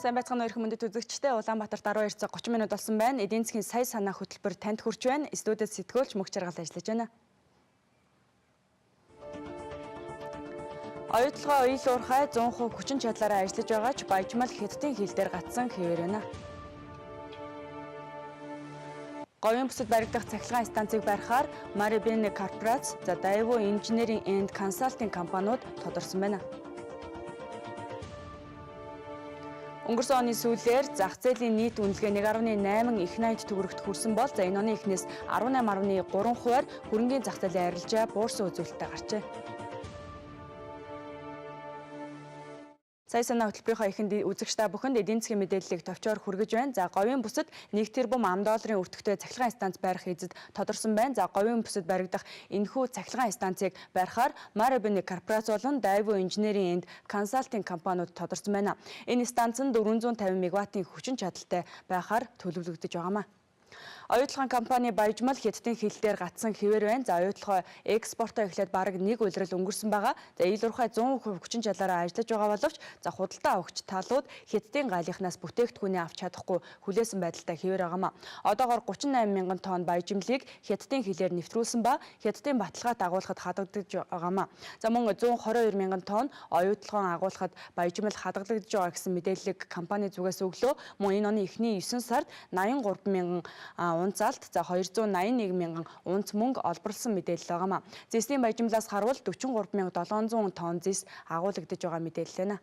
Сайн байцгаана уу эрхэм мөндөд үзэгчдээ. Улаанбаатарт 12 цаг 30 минут болсон байна. Эдийн засгийн сая санаа хөтөлбөр танд хүрч байна. Студиуд сэтгүүлч Мөх Жаргал ажиллаж байна. Оюутлогоо уялуурхай 100% хүчин чадлаараа ажиллаж байгаа ч баяжмал хятадын хил дээр гацсан хэвээр байна. Говийн бүсэд баригдах цахилгаан станцыг барихаар Marubeni корпорац, Daewoo Engineering and Consulting компаниуд тодорсон байна. Өнгөрсөн оны сүүлээр зах зээлийн нийт үнэлгээ 1.8 их найд төгрөгт хүрсэн бол энэ оны эхнээс 18.3%-аар хөрөнгийн зах зээлийн арилжаа буурсан үзүүлэлттэй гарчээ. Сая санаа хөтөлбөрийнхөө эхэнд үзэгч та бүхэнд эдийн засгийн мэдээллийг товчоор хүргэж байна. За говийн бүсэд 1 тэрбум $1 өртөгтэй цахилгаан станц барих эзэд тодорсон байна. За говийн бүсэд баригдах энэхүү цахилгаан станцыг барихаар Marubeni корпорац болон Daewoo Engineering and Consulting компаниуд тодорсон байна. Энэ станц нь 450 мегаваттын хүчин чадалтай байхаар төлөвлөгдөж байгаамаа. Оюутлогын компани баяжмал хятадын хил дээр гацсан хэвээр байна. За оюутлогоо экспортоо эхлээд бараг нэг улирал өнгөрсөн байгаа. За илуурхай 100% хүчин чадлаараа ажиллаж байгаа боловч за худалдаа авагч талууд хятадын гаалынхнаас бүтээгдэхүүнээ авч чадахгүй хүлээсэн байдалтай хэвээр байгаамаа. Одоогоор 38 мянган тонн баяжмлыг хятадын хилээр нэвтрүүлсэн ба хятадын баталгаат агуулгад хадгалагдаж байгаамаа. За мөн 122 мянган тонн оюутлогоо агуулгад баяжмал хадгалагдаж байгаа гэсэн мэдээллийг компани зүгээс өглөө. Мөн энэ оны эхний 9 сард 83 мянган унц алт за 281 мянган унц мөнгө олборлсон мэдээлэл байгаамаа. Зэсний баяжмлаас харвал 43700 тонн зэс агуулгадж байгаа мэдээлэл байна.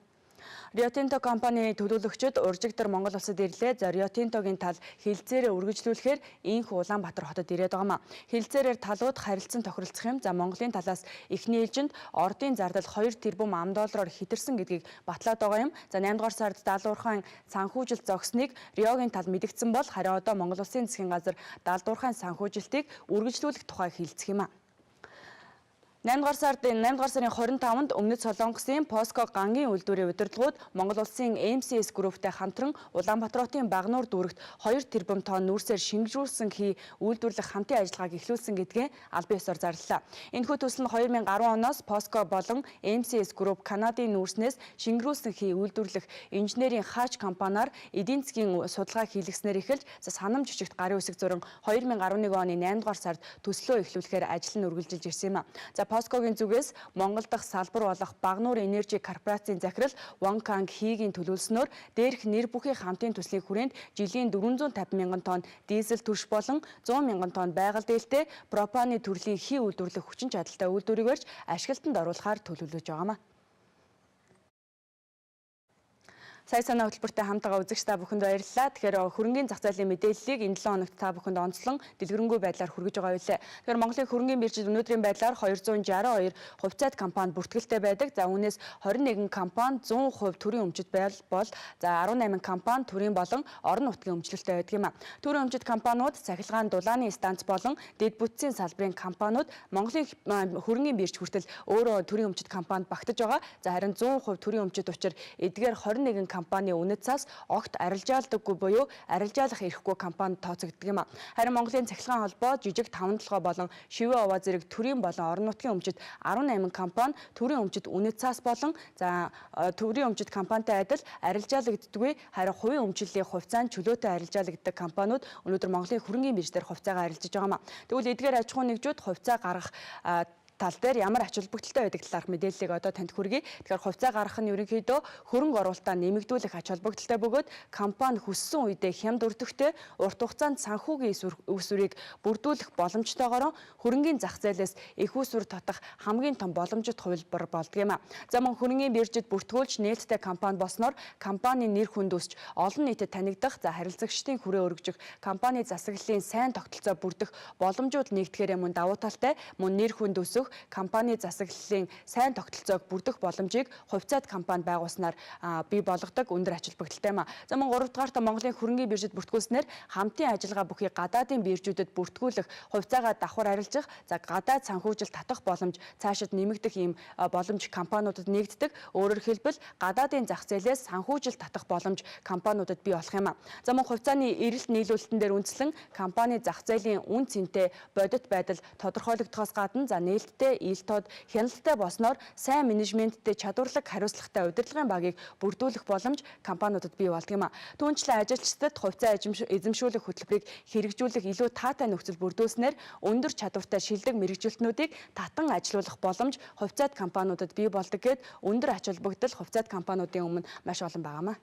Rio Tinto компани төлөөлөгчид уржигдэр Монгол улсад ирлээ. За Rio Tinto-гийн тал хилцээрээ үргэлжлүүлэхээр инх Улаанбаатар хотод ирээд байгаамаа. Хилцээрээр талууд харилцан тохиролцох юм. За Монголын талаас эхний ээлжинд ордын зардал 2 тэрбум $1 хэтэрсэн гэдгийг батлаад байгаа юм. За 8 дугаар сард даалуурхайн санхүүжилт зогсныг Риогийн тал мэдгдсэн бол харин одоо Монгол улсын засгийн газар даалуурхайн санхүүжилтийг үргэлжлүүлэх тухай хэлцэх юм а. 8 дугаар сарын 25-нд Өмнөд Солонгосын POSCO гангийн үйлдвэрийн удирдлагууд Монгол улсын MCS Group-тэй хамтран Улаанбаатарын Багнуур дүүрэгт 2 тэрбум тонн нүүрсээр шинжлүүлсэн хий үйлдвэрлэх хамтын ажиллагааг эхлүүлсэн гэдгээ албан ёсоор зарлалаа. Энэхүү төсөл нь 2010 оноос POSCO болон MCS Group Канадын нүүрснээс шингэрүүлсэн хий үйлдвэрлэх инженерийн хаач компаниар эдийн засгийн судалгаа хийлгэснээр эхэлж санамж жижигт гарын үсэг зуран 2011 оны 8 дугаар сард төслөө эхлүүлэхээр ажил нь үргэлжилж ирсэн юм а. POSCO-гийн зүгээс Монгол дахь салбар болох Багнуур Энержи корпорацийн захирал Вонканг Хийгийн төлөвлөснөөр дээрх нэр бүхий хамтын төслийн хүрээнд жилийн 450 мянган тонн дизель түлш болон 100 мянган тонн байгаль дээлтэй пропаны төрлийн хий үйлдвэрлэх хүчин чадалтай үйлдвэрийг барьж ашиглалтанд оруулахаар төлөвлөж байгаамаа. Сая санаа хөтөлбөртэй хамтдаа үзэгч та бүхэнд баярлалаа. Тэгэхээр хөрөнгийн зах зээлийн мэдээллийг энэ 7 хоногт та бүхэнд онцлон дэлгэрэнгүй байдлаар хүргэж байгаа билээ. Тэгэхээр Монголын хөрөнгийн биржид өнөөдрийн байдлаар 262 хувьцаат компани бүртгэлтэй байдаг. За үүнээс 21 компани 100% төрийн өмчит бол за 18 компани төрийн болон орон нутгийн өмчлөлттэй байдаг юм а. Төрийн өмчит компаниуд цахилгаан дулааны станц болон дэд бүтцийн салбарын компаниуд Монголын хөрөнгийн бирж хүртэл өөрөө төрийн өмчит компанид багтаж байгаа. За харин 100% төрийн өмчит учир эдгээр 21 компани үнэт цаас огт арилжаалдаггүй буюу арилжаалах эрхгүй компанид тооцогддог юм а. Харин Монголын цахилгаан холбоо жижиг 5 толгой болон шивээ овоо зэрэг төрийн болон орон нутгийн өмчит 18 компани төрийн өмчит үнэт цаас болон за төрийн өмчит компанитай адил арилжаалагддаггүй. Харин хувийн өмчлөлийн хувьцаанд чөлөөтэй арилжаалагддаг компаниуд өнөөдөр Монголын хөрөнгийн бирж дээр хувьцаагаа арилжаж байгаамаа. Тэгвэл эдгээр аж ахуй нэгжүүд хувьцаа гаргах тал дээр ямар ач холбогдолтой байдаг талаарх мэдээллийг одоо танд хүргэе. Тэгэхээр хувьцаа гаргах нь ерөнхийдөө хөрөнгө оруулалтаа нэмэгдүүлэх ач холбогдолтой бөгөөд компани хүссэн үедээ хямд өртөгтэй урт хугацаанд санхүүгийн үүсвэрийг бүрдүүлэх боломжтойгоор хөрөнгийн зах зээлээс их үүсвэр татах хамгийн том боломжит хувилбар болдог юм а. За мөн хөрөнгийн биржид бүртгүүлж нээлттэй компани болсноор компани нэр хүнд өсч олон нийтэд танигдах за харилцагчдын хүрээ өргөжих компани засаглалын сайн тогтолцоо бүрдэх боломжууд нэгдэхээр мөн давуу талтай мөн нэр хүнд өсөх компани засаглалын сайн тогтолцоог бүрдэх боломжийг хувьцаат компани байгуулснаар бий болгодог өндөр ач холбогдолтой юм а. За мөн 3 дугаарт Монголын хөрөнгийн биржид бүртгүүлснээр хамтын ажиллагаа бүхий гадаадын биржүүдэд бүртгүүлэх хувьцаагаа давхар арилжах за гадаад санхүүжилт татах боломж цаашид нэмэгдэх ийм боломж компаниудад нэгддэг. Өөрөөр хэлбэл гадаадын зах зээлээс санхүүжилт татах боломж компаниудад бий болох юм а. За мөн хувьцааны эрэлт нийлүүлэлтэн дээр үндэслэн компани зах зээлийн үн цэнтэй бодит байдал тодорхойлогдохоос гадна за нээлттэй амжилттай, ил тод, хяналттай болсноор сайн менежменттэй чадварлаг хариуцлагатай удирдлагын багийг бүрдүүлэх боломж компаниудад бий болдог юм а. Түүнчлэн ажилчдад хувьцаа эзэмшүүлэх хөтөлбөрийг хэрэгжүүлэх илүү таатай нөхцөл бүрдүүлснээр өндөр чадвартай шилдэг мэргэжилтнүүдийг татан ажилуулах боломж хувьцаат компаниудад бий болдог гэд өндөр ач холбогдол хувьцаат компаниудын өмнө маш олон байгаамаа.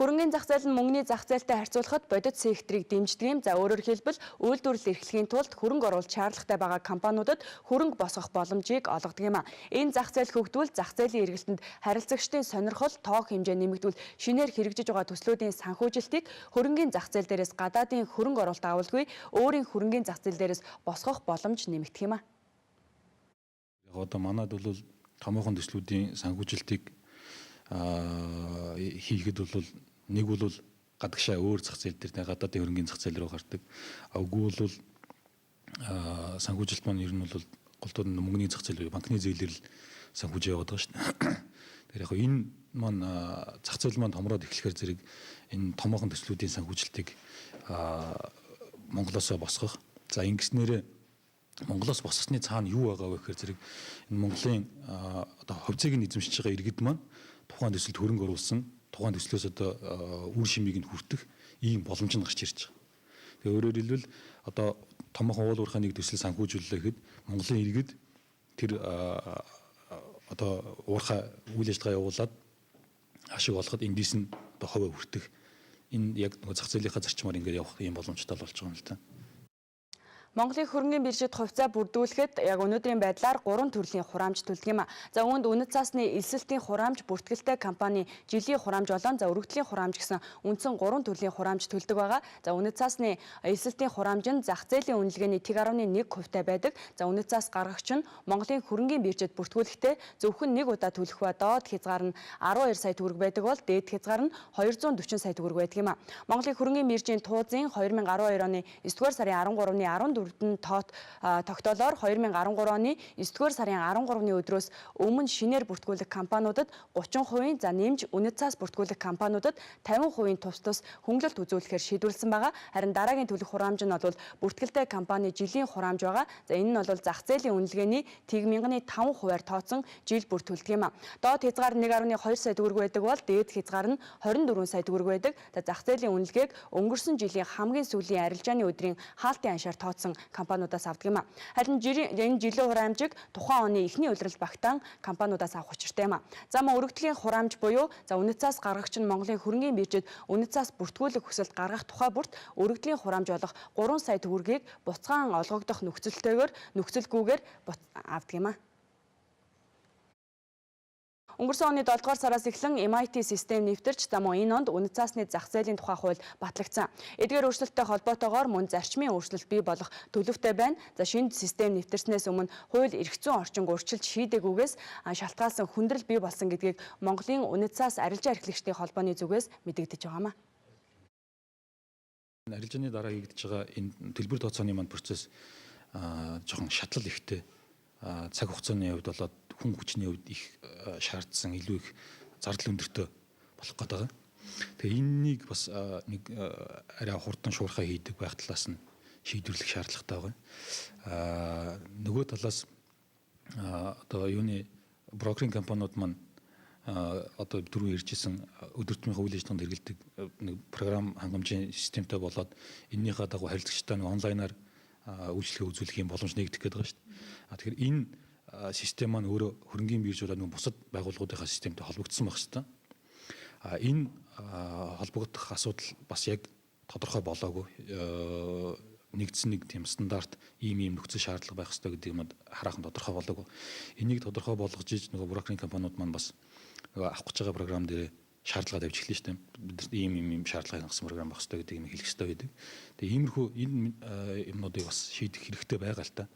Хөрөнгөний зах зээл нь мөнгөний зах зээлтэй харьцуулахад бодит секторыг дэмждэг юм. За өөрөөр хэлбэл үйлдвэрлэл эрхлэхийн тулд хөрөнгө оруулалт шаардлагатай байгаа компаниудад хөрөнгө босгох боломжийг олгодог юм а. Энэ зах зээл хөгжвөл зах зээлийн эргэлтэнд харилцагчдын сонирхол тоог хэмжээ нэмэгдвэл шинээр хэрэгжиж байгаа төслүүдийн санхүүжилтийг хөрөнгөний зах зээл дээрээс гадаадын хөрөнгө оруулалт агуулгүй өөрийн хөрөнгөний зах зээл дээрээс босгох боломж нэмэгдэх юм а. Одоо манайд бол томоохон төслүүдийн санхүүжилтийг хийхэд бол нэг бол гадагшаа өөр зах зээл дээр гадаадын хөрөнгөний зах зээл рүү гардаг. Үгүй бол санхүүжилт маань ер нь бол голдууд мөнгөний зах зээл банкны зээлээр л санхүүж яваад байгаа шүү дээ. Тэгэхээр яг энэ маань зах зээл маань томроод эхлэхээр зэрэг энэ томоохон төслүүдийн санхүүжилтийг Монголоос босгох. За ингэснээр Монголоос босгосны цаана юу байгаа вэ гэхээр зэрэг энэ Монголын одоо хувьцааг нь эзэмшиж байгаа иргэд маань тухайн төсөлд хөрөнгө оруулсан тухайн төслөөс одоо үр шимийг нь хүртэх ийм боломж нь гарч ирж байгаа. Тэгээ өөрөөр хэлбэл одоо томоохон уул уурхай нэг төсөл санхүүжүүлэхэд Монголын иргэд тэр одоо уурхай үйл ажиллагаа явуулаад ашиг олоход эндээс нь одоо хувь хүртэх энэ яг зах зээлийнхаа зарчмаар ингээд явах ийм боломжтой болж байгаа юм л та. Монголын хөрөнгөний биржид хувьцаа бүрдүүлэхэд яг өнөөдрийн байдлаар 3 төрлийн хураамж төлдөг юм а. За үүнд үнэт цаасны элсэлтийн хураамж, бүртгэлтэй компани жилийн хураамж болон за өргөдлийн хураамж гэсэн үндсэн 3 төрлийн хураамж төлдөг байгаа. За үнэт цаасны элсэлтийн хураамж нь зах зээлийн үнэлгээний 1.1% байдаг. За үнэт цаас гаргагч нь Монголын хөрөнгөний биржид бүртгүүлэхдээ зөвхөн нэг удаа төлөх ба доод хязгаар нь 12 сая төгрөг байдаг бол дээд хязгаар нь 240 сая төгрөг байдаг юм а. Монголын хөрөнгөний биржийн туузнын 2012 оны 9-р сарын 13-ны 14-нд тогтоолоор 2013 оны 9-р сарын 13-ны өдрөөс өмнө шинээр бүртгүүлэх компаниудад 30%, за нэмж үнэт цаас бүртгүүлэх компаниудад 50% тус хөнгөлөлт үзүүлэхээр шийдвэрлсэн байгаа. Харин дараагийн төлөх хураамж нь бол бүртгэлтэй компани жилийн хураамж байгаа. За энэ нь бол зах зээлийн үнэлгээний 1.5%-аар тооцсон жил бүр төлдөг юм а. Доод хязгаар 1.2 сая төгрөг байдаг бол дээд хязгаар нь 24 сая төгрөг байдаг. За зах зээлийн үнэлгээг өнгөрсөн жилийн хамгийн сүүлийн арилжааны өдрийн хаалтын аншаар тооцсон компаниудаас авдаг юм а. Харин энэ жилийн хураамжийг тухайн оны эхний улирал багтаан компаниудаас авах учиртай юм а. За өргөдлийн хураамж буюу за үнэт цаас гаргагч нь Монголын хөрөнгөний биржид үнэт цаас бүртгүүлэх хүсэлт гаргах тухай бүрт өргөдлийн хураамж болох 3 сая төгрөгийг буцаан олгогдох нөхцөлгүйгээр авдаг юм а. Өнгөрсөн оны 7 дугаар сараас эхлэн MIT систем нэвтэрч за мөн энэ онд үнэт цаасны зах зээлийн тухай хууль батлагдсан. Эдгээр өөрчлөлттэй холбоотойгоор мөн зарчмын өөрчлөлт бий болох төлөвтэй байна. За шинэ систем нэвтэрснээс өмнө хууль эрх зүйн орчинг өөрчилж шийдээгүйгээс шалтгаалсан хүндрэл бий болсон гэдгийг Монголын үнэт цаас арилжаа эрхлэгчдийн холбооны зүгээс мэдэгдэж байгаамаа. Арилжааны дараа хийгдэж байгаа энэ төлбөр тооцооны маань процесс жоохон шатлал ихтэй. Цаг хугацааны хувьд болоод хүн хүчний хувьд их шаардсан илүү их зардал өндөртэй болох гэдэг. Тэгээ энэнийг бас нэг арай хурдан шуурхай хийдэг байх талаас нь шийдвэрлэх шаардлагатай байгаа. Нөгөө талаас одоо юуны брокеринг компаниуд маань одоо түрүү ярьжсэн өдөр тутмын үйл ажиллагаанд хэрэгэлдэг нэг програм хангамжийн системтэй болоод энэнийхээ дагуу харилцагчтай онлайнаар үйлчлэгээ үзүүлэх юм боломж нэгдэх гэдэг байгаа шүү дээ. Тэгэхээр энэ систем маань өөрөө хөрөнгөний бирж болоод нэг бусад байгууллагуудынхаа системтэй холбогдсон байх хэрэгтэй. Энэ холбогдох асуудал бас яг тодорхой болоогүй. Нэгдсэн нэг тийм стандарт ийм нөхцөл шаардлага байх хэрэгтэй гэдэг юм хараахан тодорхой болоогүй. Энийг тодорхой болгож иж нөгөө брокеринг компаниуд маань бас нөгөө авах гэж байгаа програм дээр шаардлага тавьж эхэлнэ шүү дээ. Бид ийм шаардлага хангасан програм байх хэрэгтэй гэдэг юм хэлэх хэрэгтэй байдаг. Тэгээ иймэрхүү энэ юмнуудыг бас шийдэх хэрэгтэй байгаа л та.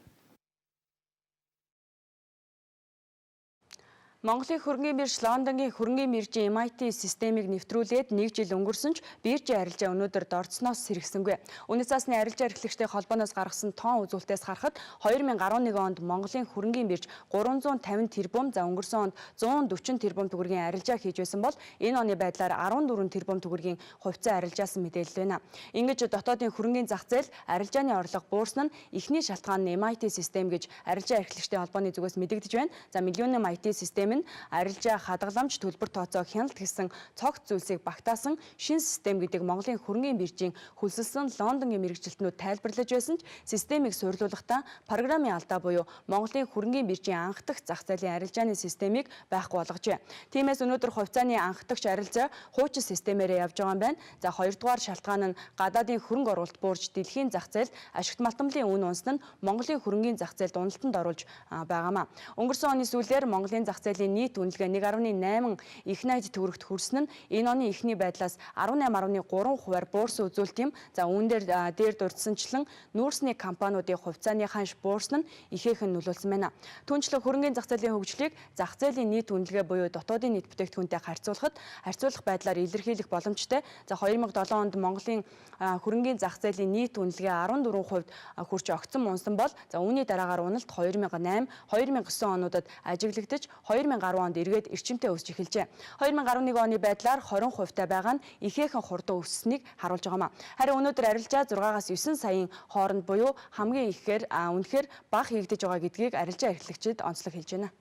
Монголын хөрөнгөний бирж Лондонгийн хөрөнгөний биржийн MIT системийг нэвтрүүлээд 1 жил өнгөрсөн ч биржийн арилжаа өнөөдөр дордсноос сэргсэнгүй. Үнэт цасны арилжаа эрхлэгчдийн холбооноос гаргасан тоон үзүүлэлтээс харахад 2011 онд Монголын хөрөнгөний бирж 350 тэрбум, за өнгөрсөн онд 140 тэрбум төгрөгийн арилжаа хийж байсан бол энэ оны байдлаар 14 тэрбум төгрөгийн хувьцаа арилжаасан мэдээлэл байна. Ингэж дотоодын хөрөнгөний зах зээл арилжааны орлого буурсан нь эхний шалтгаан нь MIT систем гэж арилжаа эрхлэгчдийн холбооны зүгээс мэдэгдэж байна. За миллионын MIT систем арилжаа хадгаламж төлбөр тооцоо хяналт гэсэн цогц зүйлсийг багтаасан шинэ систем гэдэг Монголын хөрөнгөний биржийн хөлсөлсөн Лондонгийн мэргэжилтнүүд тайлбарлаж байсан ч системийг суйрлуулахдаа программын алдаа буюу Монголын хөрөнгөний биржийн анх дахь зах зээлийн арилжааны системийг байхгүй болгожээ. Тиймээс өнөөдөр хувьцааны анх дахь арилжаа хуучин системээр явж байгаа юм байна. За хоёрдугаар шалтгаан нь гадаадын хөрөнгө оруулалт буурж дэлхийн зах зээлд ашигт малтамлын үн унсан нь Монголын хөрөнгөний зах зээлд уналтанд оруулж байгаамаа. Өнгөрсөн оны сүүлээр Монголын зах зээлийн нийт үнэлгээ 1.8 их найд төгрөгт хүрсэн нь энэ оны эхний байдлаас 18.3% буурсан үзүүлэлт юм. За үүн дээр дурдсанчлан нүүрсний компаниудын хувьцааны ханш буурсан нь ихээхэн нөлөөлсөн байна. Түүнчлэн хөрөнгөний зах зээлийн хөгжлийг зах зээлийн нийт үнэлгээ буюу дотоодын нийт бүтээгдэхүүнтэй харьцуулах байдлаар илэрхийлэх боломжтой. За 2007 онд Монголын хөрөнгөний зах зээлийн нийт үнэлгээ 14% хүрч огцон унсан бол за үүний дараагаар уналт 2008, 2009 онуудад ажиглагдаж 2010 онд эргээд эрчимтэй өсч эхэлжээ. 2011 оны байдлаар 20% таа байгаа нь ихээхэн хурдан өссөнийг харуулж байгаамаа. Харин өнөөдөр арилжаа 6-аас 9 саяын хооронд буюу хамгийн ихээр үнэхээр бага хийгдэж байгаа гэдгийг арилжаа эрхлэгчид онцлог хэлж байна.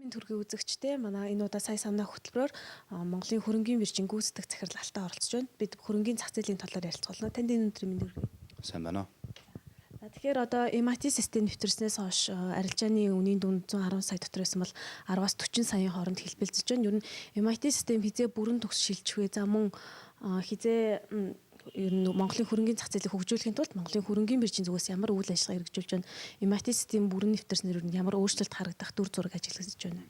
Төргийн үзэгчтэй манай энэ удаа сая санаа хөтөлбөрөөр Монголын хөрөнгөний биржийн гүйцэтгэх захирал Алтаа оролцож байна. Бид хөрөнгөний зах зээлийн талаар ярилцгаулна. Танд энэ өдрийн мэнд хүргэе. Сайн байна уу? Тэгэхээр одоо MIT систем нэвтрснээс хойш арилжааны үнийн дүн 110 сая дотор байсан бол 10-аас 40 саяын хооронд хэлбэлцэж байна. Ер нь MIT систем хизээ бүрэн төгс шилжих вэ? За мөн хизээ ер нь Монголын хөрөнгөний зах зээлийг хөгжүүлэхийн тулд Монголын хөрөнгөний биржийн зүгээс ямар үйл ажиллагаа хэрэгжүүлж байна? MIT систем бүрэн нэвтрснээр ер нь ямар өөрчлөлт харагдах дүр зураг ажиглагдаж байна?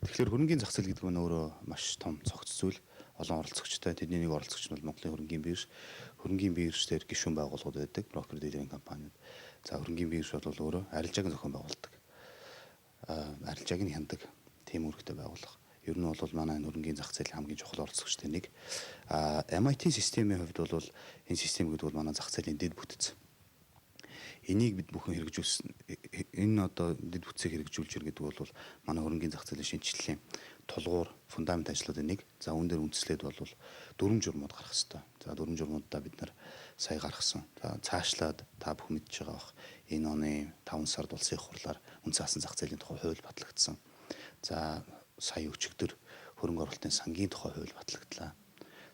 Тэгэхээр хөрөнгөний зах зээл гэдэг нь өөрөө маш том цогц зүйл. Олон оролцогчтой тэдний нэг оролцогч нь бол Монголын хөрөнгөний бирж дээр гишүүн байгууллагууд байдаг, брокер дилеринг компаниуд. За хөрөнгөний бирж бол өөрөө арилжааг зохион байгуулдаг. Арилжааг нь хяндаг тийм үүрэгтэй байгууллага. Ер нь бол манай хөрөнгөний зах зээлийн хамгийн чухал оролцогчтой нэг. MIT системийн хувьд бол энэ систем гэдэг бол манай зах зээлийн дэд бүтц. Энийг бид бүхэн хэрэгжүүлсэн. Энэ одоо дэд бүтцийг хэрэгжүүлж ир гэдэг бол манай хөрөнгөний зах зээлийн шинжилгээний тулгуур фундамент ажлуудын нэг. За үүн дээр үндэслээд бол дүрм журмууд гарах хэрэгтэй. За дүрм журмуудаа бид нар сая гаргасан. За цаашлаад та бүхэн мэдж байгаа бах. Энэ оны 5 сард улсын их хурлаар үндсэн асан зах зээлийн тухай хууль батлагдсан. За сая өчигдөр хөрөнгө оруулалтын сангийн тухай хууль батлагдлаа.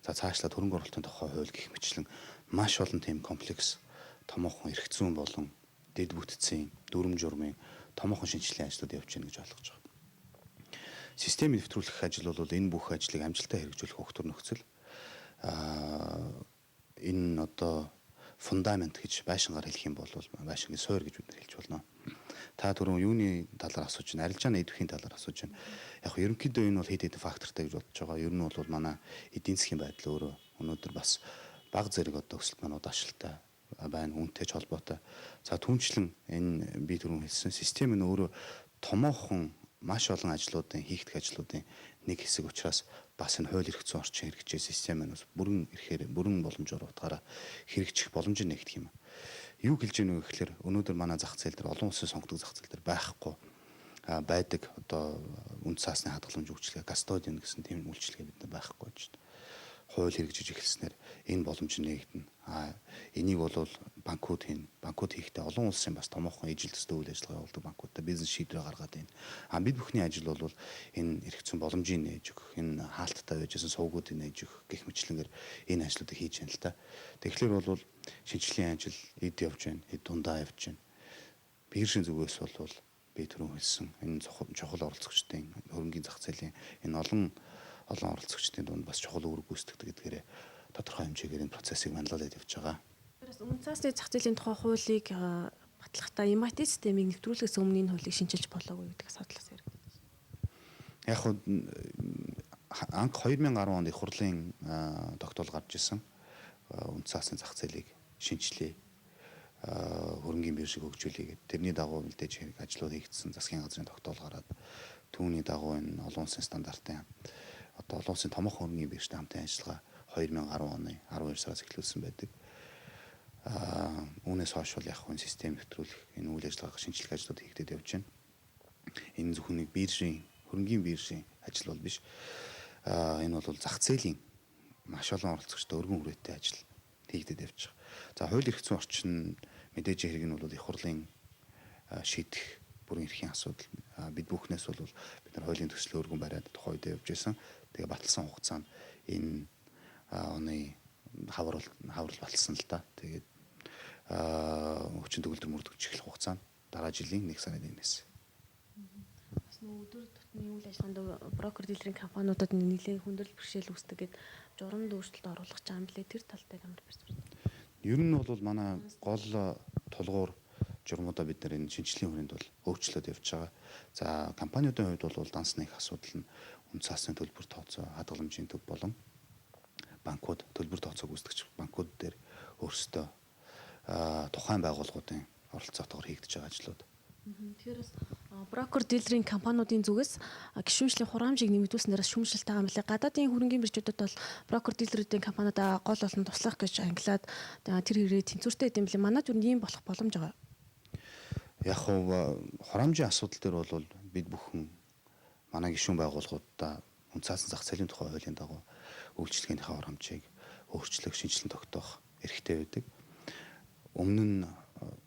За цаашлаад хөрөнгө оруулалтын тухай хууль гэх мэтлэн маш олон тийм комплекс томоохон эрх зүйн болон дэд бүтцийн дүрм журмын томоохон шинжилгээний ажлууд явж байна гэж ойлгож байгаа. Системийг нэвтрүүлэх ажил бол энэ бүх ажлыг амжилттай хэрэгжүүлэх өгтөр нөхцөл. Энэ одоо фундамент гэж байшингаар хэлэх юм бол байшингийн суур гэж бид нар хэлж болно. Та түрүүн юуны талаар асууж байна? Арилжааны эдвэхийн талаар асууж байна. Яг ерөнхийдөө энэ бол хэд хэдэн фактортай гэж бодож байгаа. Ер нь бол манай эдийн засгийн байдал өөрөө өнөөдөр бас бага зэрэг одоо өсөлт маань удаашилтай байна, үүнтэй ч холбоотой. За түүнчлэн энэ би түрүүн хэлсэн систем нь өөрөө томоохон маш олон ажлуудын хийгдэх ажлуудын нэг хэсэг учраас бас энэ хууль эрх зүйн орчин хэрэгжээ систем нь бүрэн боломжоор утгаараа хэрэгжих боломж нэгдэх юм. Юу хэлж гэнэ вэ гэхээр өнөөдөр манай зах зээл дээр олон улсын сонгодог зах зээл дээр байхгүй байдаг одоо үнд цаасны хадгаламж үйлчилгээ кастодиан гэсэн тийм үйлчилгээ бид нар байхгүй гэж байна. Хууль хэрэгжиж эхэлснээр энэ боломж нэгдэнэ. Энийг бол банкуд хийн. Банкуд хийхдээ олон улсын бас томоохон ижил төстэй үйл ажиллагаа явуулдаг банкудтай бизнес шийдвэр гаргаад байна. Бид бүхний ажил бол энэ эрх зүйн боломжийг нээж өгөх, энэ хаалттай байжсэн сувгуудыг нээж өгөх гэх мэтлэнгээр энэ ажлуудыг хийж байна л да. Тэгэхээр бол шинжилгээний ажил эд явж байна, эд дундаа явж байна. Биржийн зүгээс бол би түрүүн хэлсэн энэ чухал оролцогчдын хөрөнгөний зах зээлийн энэ олон оролцогчдын дунд бас чухал үүрэг гүйцэтгэдэг гэдгээр тодорхой хэмжээгээр энэ процессыг манлайлаад явж байгаа. Тэрээс өмнө цаасны зах зээлийн тухай хуулийг батлахдаа MIT системийг нэвтрүүлэхээс өмнө энэ хуулийг шинжилж болоогүй гэдгээс хадлаас яригддаг. Яг хөө анх 2010 онд их хурлын тогтоол гарч ирсэн. Үндсэн цасны зах зээлийг шинжилээ. хөрөнгийн биржийг хөгжүүлээгээд тэрний дагуу мэдээж хэрэг ажлууд хийгдсэн засгийн газрын тогтоол гараад түүний дагуу энэ олон улсын стандартын одоо олон улсын томоохон хөрөнгийн биржтэй хамтын ажиллагаа 2010 оны 12 сараас эхлүүлсэн байдаг. Үүнээс хойш бол яг энэ систем нэвтрүүлэх энэ үйл ажиллагаа шинжилгээ ажлууд хийгдээд явж байна. Энэ зөвхөн нэг биржийн хөрөнгийн биржийн ажил бол биш. Энэ бол зах зээлийн маш олон оролцогчтой өргөн хүрээтэй ажил хийгдээд явж байгаа. За хууль эрх зүйн орчин мэдээж хэрэг нь бол их хурлын шийдэх бүрэн эрхийн асуудал. Бид бүхнээс бол бид нар хуулийн төслөө өргөн бариад тухай үед явж байсан. Тэгээ баталсан хугацаанд энэ оны хаврал баталсан л да. Тэгээд хүчин төгөлдөр мөрдөгч эхлэх хугацаанд дараа жилийн 1 сарын 1-ээс. Бас нөгөө өдөр тутмын үйл ажиллагаанд брокер дилерийн компаниудад нэлээд хүндрэл бэрхшээл үүсдэг гэд журамд өөрчлөлт оруулах гэж байгаа юм лээ. Тэр талтай ямар перспектив? Ер нь бол манай гол тулгуур журмуудаа бид нар энэ шинжилгээний хүрээнд бол өөрчлөлт явж байгаа. За компаниудын хувьд бол дансны их асуудал нь үн цасны төлбөр тооцоо, хадгаламжийн төв болон банкуд төлбөр тооцоог үүсгэж банкуд дээр өөрсдөө тухайн байгууллагуудын оролцоотойгоор хийгдэж байгаа ажлууд. Тэгэхээр бас брокер дилерийн компаниудын зүгээс гишүүнжлийн хураамжийг нэмэгдүүлснээр шүүмжлэлтэй байгаа юм билээ. Гадаадын хөрөнгийн биржүүдэд бол брокер дилерүүдийн компаниудаа гол олон туслах гэж ангилаад тэр хэрэг тэнцвэртэй гэдэм билээ. Манайд юу ийм болох боломж байгаа. Яг хураамжийн асуудал дээр бол бид бүхэн манай гишүүн байгууллагуудаа үн цаасан зах зээлийн тухай хуулийн дагуу үйлчлэгийнхээ хураамжийг өөрчлөх, шинжилэн тогтоох эрхтэй байдаг. Өмнө нь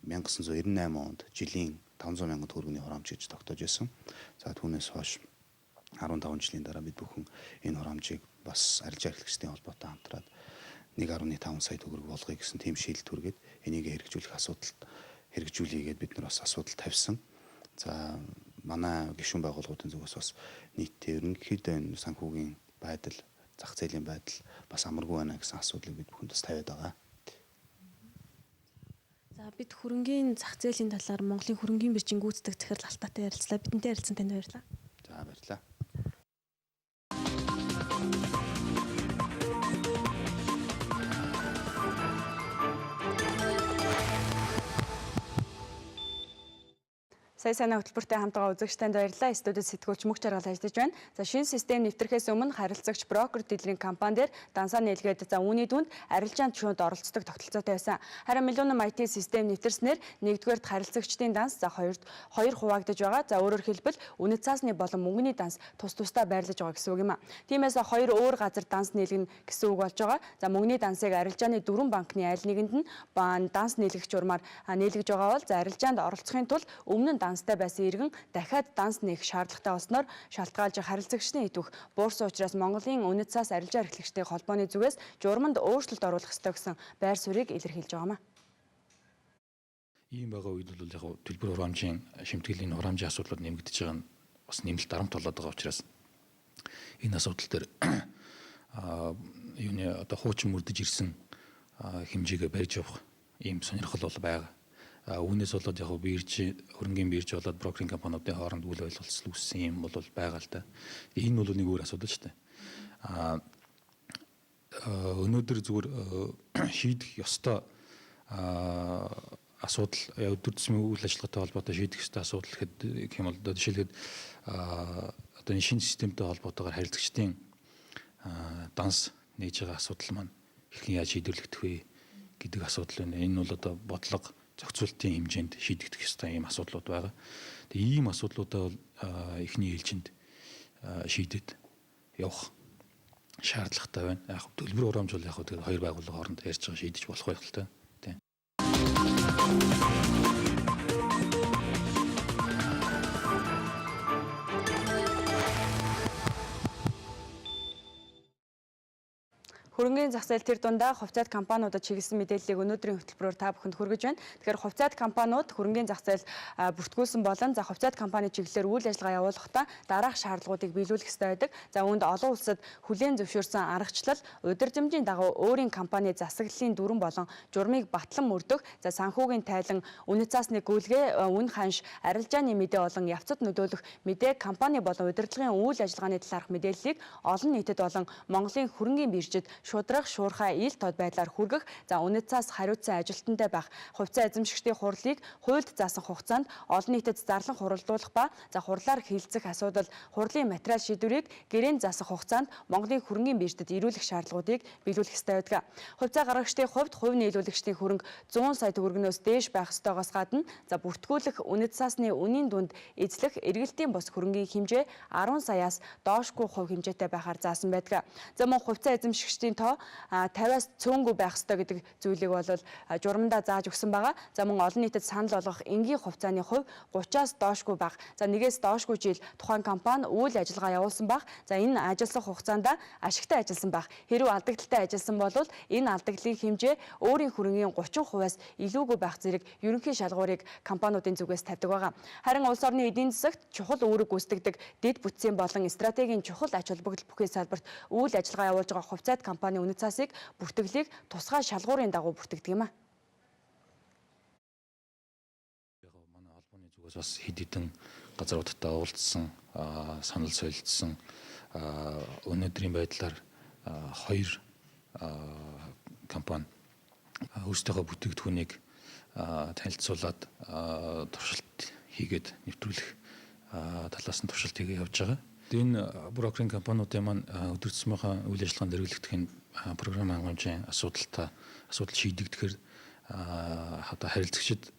1998 онд жилийн 500 мянган төгрөгийн хураамж гэж тогтоож байсан. За түүнээс хойш 15 жилийн дараа бид бүхэн энэ хураамжийг бас арилжаа эрхлэгчдийн холбоотой хамтраад 1.5 сая төгрөг болгоё гэсэн тийм шийдэл түргээд энийг хэрэгжүүлэх асуудалд хэрэгжүүлээгээд бид нар бас асуудал тавьсан. За манай гишүүн байгууллагуудын зүгээс бас нийтдээ ерөнхийдөө энэ санхүүгийн байдал, зах зээлийн байдал бас амаргүй байна гэсэн асуудлыг бид бүхэнд бас тавиад байгаа. За бид хөрөнгийн зах зээлийн талаар Монголын хөрөнгийн биржийн гүйцэтгэх захирал Алтаатай ярилцлаа. Бидэнтэй ярилцсан танд баярлалаа. За баярлалаа. Сая санаа хөтөлбөртэй хамтгаа үзэгчтэнд баярлалаа. Студид сэтгүүлч Мөх Жаргал ажиллаж байна. За шинэ систем нэвтрэхээс өмнө харилцагч брокер дилерийн компани дээр дансаа нийлгээд за үүний дүнд арилжаанд шүүнд оролцдог тогтолцоотой байсан. Харин Millennium IT систем нэвтрснээр нэгдүгээрт харилцагчдын данс за хоёр хуваагдаж байгаа. За өөрөөр хэлбэл үнэт цаасны болон мөнгөний данс тус тусдаа байрлаж байгаа гэсэн үг юм а. Тиймээс хоёр өөр газар данс нийлгэнэ гэсэн үг болж байгаа. За мөнгөний дансыг арилжааны 4 банкны аль нэгэнд нь данс нийлгэх журмаар нийлгэж байгаа бол за арилжаанд оролцохын тулд өмнө нь данстай байсан иргэн дахиад данс нээх шаардлагатай болсноор шалтгаалж харилцагчдын итвэх буурсан учраас Монголын үнэт цаас арилжаа эрхлэгчдийн холбооны зүгээс журманд өөрчлөлт оруулах ёстой гэсэн байр суурийг илэрхийлж байгаа юм. Ийм байгаа үед бол яг төлбөр хураамжийн шимтгэлийн хураамжийн асуудлууд нэмэгдэж байгаа нь бас нэмэлт дарамт болоод байгаа учраас энэ асуудал дээр юуны одоо хуучин мөрдөж ирсэн хэмжээгээ барьж явах ийм сонирхол бол байгаа. Үүнээс болоод яг бирж хөрөнгийн бирж болоод брокеринг компаниудын хооронд үйл ойлголцол үүссэн юм бол байгаа л да. Энэ бол нэг өөр асуудал шүү дээ. Өнөөдөр зүгээр шийдэх ёстой асуудал өдөр тутмын үйл ажиллагаатай холбоотой шийдэх ёстой асуудал гэхэд юм бол жишээлбэл одоо энэ шинэ системтэй холбоотойгоор харилцагчдын данс нээж байгаа асуудал маань хэрхэн яаж шийдвэрлэгдэх вэ гэдэг асуудал байна. Энэ бол одоо бодлого зохицуултын хэмжээнд шийдэгдэх ёстой ийм асуудлууд байгаа. Тэгээ ийм асуудлуудаа бол эхний ээлжинд шийдэд явах шаардлагатай байна. Яг төлбөр хураамж бол яг тэр хоёр байгууллага хооронд ярьж байгаа шийдэж болох байх л та. Тийм. Хөрөнгийн зах зээл тэр дундаа хувьцаат компаниудад чиглэсэн мэдээллийг өнөөдрийн хөтөлбөрөөр та бүхэнд хүргэж байна. Тэгэхээр хувьцаат компаниуд хөрөнгийн зах зээл бүртгүүлсэн болон за хувьцаат компани чиглэлээр үйл ажиллагаа явуулахдаа дараах шаардлагуудыг биелүүлэх ёстой байдаг. За үүнд олон улсад хүлээн зөвшөөрсөн аргачлал удирдамжийн дагуу өөрийн компани засаглалын дүрэн болон журмыг батлан мөрдөх, за санхүүгийн тайлан, үнэт цаасны гүйлгээ, үн ханш, арилжааны мэдээ болон явцад нөлөөлөх мэдээ, компани болон удирдлагын үйл ажиллагааны талаарх мэдээллийг олон нийтэд болон Монголын хөрөнгийн биржид шудрах, шуурхай ил тод байдлаар хүргэх, за үнэт цаас хариуцсан ажилтнтай байх, хувьцаа эзэмшигчдийн хурлыг хуульд заасан хугацаанд олон нийтэд зарлан хуралдуулах ба за хурлаар хилцэх асуудал, хурлын материал шийдвэрийг гэрээнд заасан хугацаанд Монголын хөрөнгийн биржид ирүүлэх шаардлагуудыг биелүүлэх ёстой байдаг. Хувьцаа гаргагчдын хувьд хувь нийлүүлэгчдийн хөрөнгө 100 сая төгрөгнөөс дээш байх ёстойгоос гадна за бүртгүүлэх үнэт цаасны үнийн дунд эзлэх эргэлтийн бус хөрөнгийн хэмжээ 10 саяас доошгүй хувь хэмжээтэй байхаар заасан байдаг. За мөн хувьцаа эзэмшигчдийн тоо 50-аас цөөнгүй байх ёстой гэдэг зүйлийг бол журамдаа зааж өгсөн байгаа. За мөн олон нийтэд санал болгох энгийн хувьцааны хувь 30-аас доошгүй байх. За нэгээс доошгүй жил тухайн компани үйл ажиллагаа явуулсан байх. За энэ ажилласан хугацаанд ашигтай ажилласан байх. Хэрвээ алдагдaltaй ажилласан бол энэ алдагдлын хэмжээ өөрийн хөрөнгийн 30%-аас илүүгүй байх зэрэг ерөнхий шалгуурыг компаниудын зүгээс тавьдаг байгаа. Харин улс орны эдийн засагт чухал үүрэг гүйцэтгэдэг дэд бүтцийн болон стратегийн чухал ач холбогдол бүхий салбарт үйл ажиллагаа явуулж байгаа хувьцаат компани үнэт цаасыг бүртгэлийг тусгай шалгуурын дагуу бүртгэдэг юм а. Манай албаны зүгээс бас хэд хэдэн газруудтай уулзсан, санал солилцсон, өнөөдрийн байдлаар 2 компани өөрсдийнхөө бүтээгдэхүүнийг танилцуулаад туршилт хийгээд нэвтрүүлэх талаас нь туршилт хийгээ явж байгаа. Энэ брокеринг компаниудын маань өдөр тутмынхаа үйл ажиллагаанд хэрэглэгдэх програм хангамжийн асуудал шийдэгдэхээр одоо харилцагчид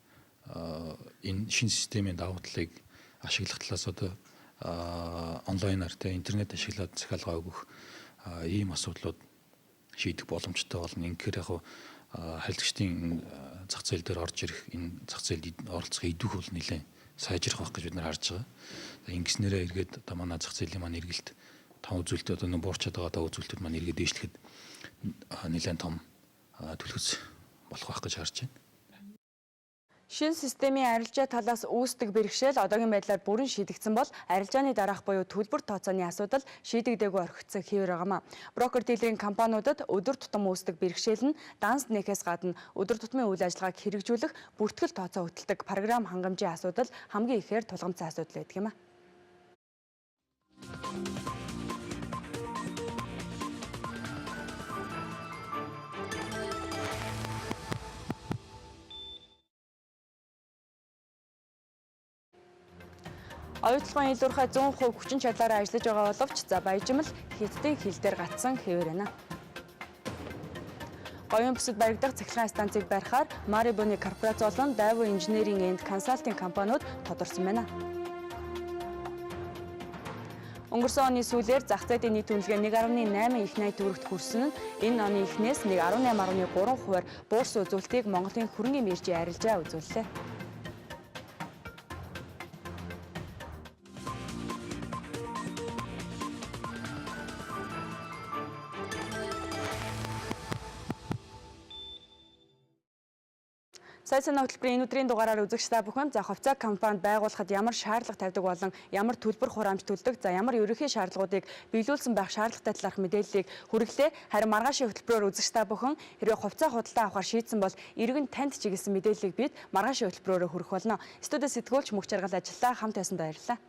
энэ шинэ системийн давуу талыг ашиглах талаас одоо онлайнаар интернет ашиглаад захиалга өгөх ийм асуудлууд шийдэх боломжтой болно. Инхээр яг харилцагчдын зах зээл дээр орж ирэх энэ зах зээлд оролцох идэвх бол нэлээд сайжрах байх гэж бид нар харж байгаа. Ингэснээрээ эргээд одоо манай зах зээлийн маань эргэлт том үзүүлэлт одоо нэг буурчаад байгаа үзүүлэлтүүд маань эргээд дээшлэхэд нэлээд том төлөвс болох байх гэж харж байна. Шинэ системийн арилжаа талаас үүсдэг бэрхшээл одоогийн байдлаар бүрэн шийдэгдсэн бол арилжааны дараах буюу төлбөр тооцооны асуудал шийдэгдээгүй орхицсан хэвээр байгаамаа. Брокер дилерийн компаниудад өдөр тутам үүсдэг бэрхшээл нь данс нэхээс гадна өдөр тутмын үйл ажиллагааг хэрэгжүүлэх бүртгэл тооцоо хөтэлдэг програм хангамжийн асуудал хамгийн ихээр тулгамдсан асуудал байдаг юм а. Оюутлогын илүүрхай 100% хүчин чадлаараа ажиллаж байгаа боловч за баяжмал хятадын хил дээр гацсан хэвээр байна. Говийн бүсэд баригдах цахилгаан станцыг барихаар Марибоны корпорац болон Daewoo Engineering and Consulting компаниуд тодорсон байна. Өнгөрсөн оны сүүлээр зах зээлийн нийт үнэлгээ 1.8 их найт төгрөгт хүрсэн нь энэ оны эхнээс 18.3%-аар буурсан үзүүлэлтийг Монголын хөрөнгийн биржийн арилжаа үзүүллээ. Сайн санаа хөтөлбөрийн энэ өдрийн дугаараар үзэгч та бүхэн за хувьцаа компанид байгуулахад ямар шаардлага тавьдаг болон ямар төлбөр хураамж төлдөг за ямар ерөнхий шаардлагуудыг биелүүлсэн байх шаардлагатай талаарх мэдээллийг хүргэлээ. Харин маргаашийн хөтөлбөрөөр үзэгч та бүхэн хэрвээ хувьцаа худалдаа авахар шийдсэн бол иргэн танд чиглэсэн мэдээллийг бид маргаашийн хөтөлбөрөөр хүргэх болно. Студиэд сэтгүүлч Мөх Жаргал ажиллаа. Хамт байсанд баярлалаа.